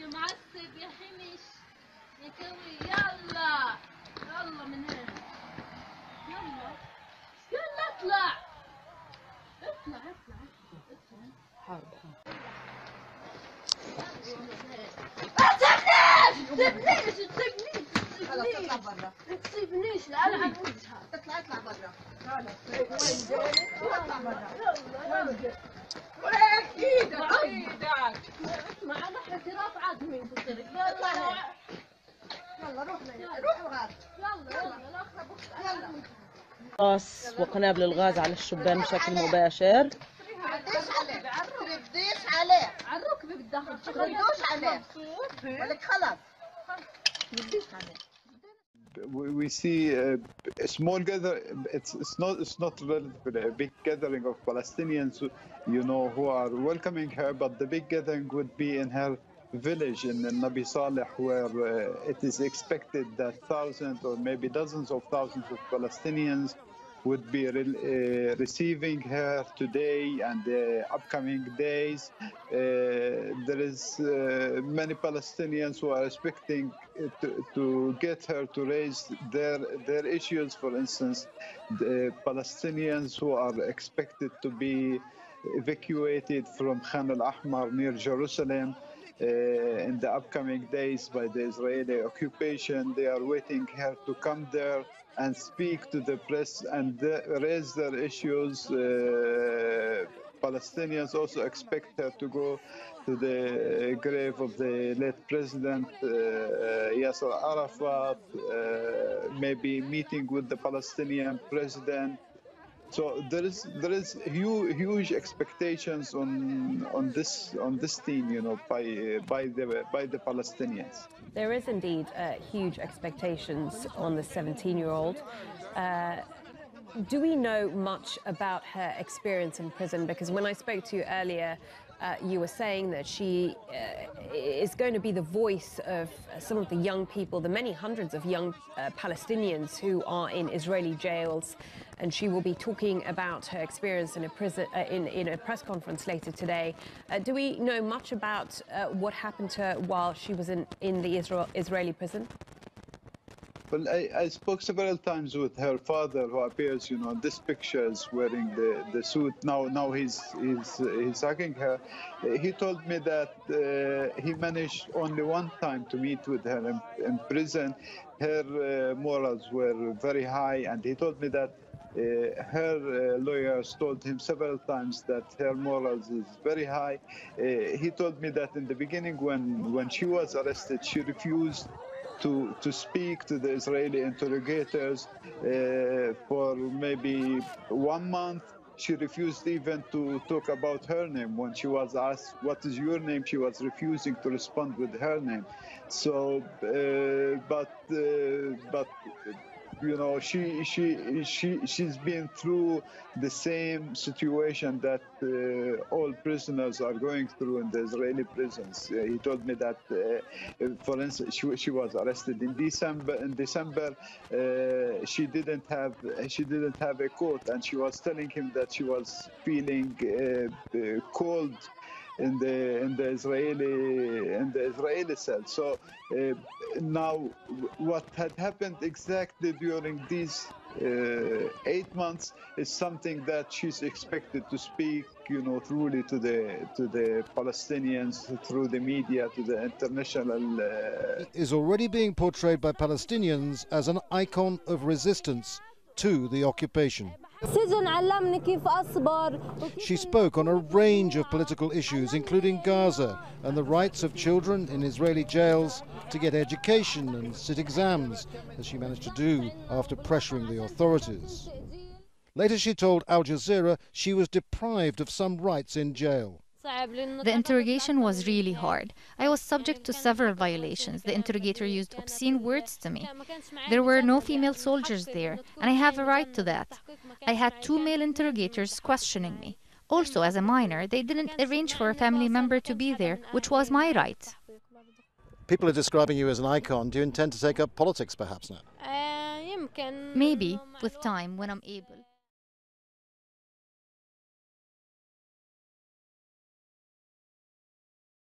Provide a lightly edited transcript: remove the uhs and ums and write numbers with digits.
يا معسب يا حمش يا كوي. يلا يلا من هنا. يلا يلا اطلع اطلع اطلع اطلع. حاضر تسيبنيش تسيبنيش تسيبنيش تسيبنيش لا على وجهها. اطلع اطلع برا. اطلع برا. وين ايدك ايدك. اسمع انا احتراف عظمي بصيرك. يلا يلا روح روح الغاز. يلا يلا يلا. غاز وقنابل الغاز على الشبان بشكل مباشر. ترديش عليه ترديش عليه على الركبه بالداخل. تردوش عليه ولك خلص ترديش عليه. We see a small gather. It's not relatively a big gathering of Palestinians, you know, who are welcoming her. But the big gathering would be in her village in Nabi Saleh, where it is expected that thousands or maybe dozens of thousands of Palestinians would be receiving her today and the upcoming days. There is many Palestinians who are expecting to get her to raise their issues. For instance, the Palestinians who are expected to be evacuated from Khan al-Ahmar near Jerusalem in the upcoming days by the Israeli occupation. They are waiting her to come there and speak to the press and raise their issues. Palestinians also expect her to go to the grave of the late president Yasser Arafat, maybe meeting with the Palestinian president. So there is huge expectations on this team, you know, by the Palestinians. There is indeed huge expectations on the 17-year-old. Do we know much about her experience in prison? Because when I spoke to you earlier, you were saying that she is going to be the voice of some of the young people, the many hundreds of young Palestinians who are in Israeli jails, and she will be talking about her experience in a prison in a press conference later today. Do we know much about what happened to her while she was in the Israeli prison? Well, I spoke several times with her father, who appears, you know, in this picture is wearing the suit. Now he's hugging her. He told me that he managed only one time to meet with her in prison. Her morals were very high, and he told me that her lawyers told him several times that her morals is very high. He told me that in the beginning, when she was arrested, she refused to speak to the Israeli interrogators for maybe 1 month. She refused even to talk about her name. When she was asked, "What is your name?" she was refusing to respond with her name. So, but you know, she's been through the same situation that all prisoners are going through in the Israeli prisons. He told me that, for instance, she was arrested in December. In December, she didn't have a coat, and she was telling him that she was feeling cold in the Israeli cell. So now, what had happened exactly during these 8 months is something that she's expected to speak, you know, truly to the Palestinians through the media, to the international. Is already being portrayed by Palestinians as an icon of resistance to the occupation. She spoke on a range of political issues, including Gaza and the rights of children in Israeli jails to get education and sit exams, as she managed to do after pressuring the authorities. Later she told Al Jazeera she was deprived of some rights in jail. The interrogation was really hard. I was subject to several violations. The interrogator used obscene words to me. There were no female soldiers there, and I have a right to that. I had 2 male interrogators questioning me. Also, as a minor, they didn't arrange for a family member to be there, which was my right. People are describing you as an icon. Do you intend to take up politics perhaps now? Maybe, with time, when I'm able.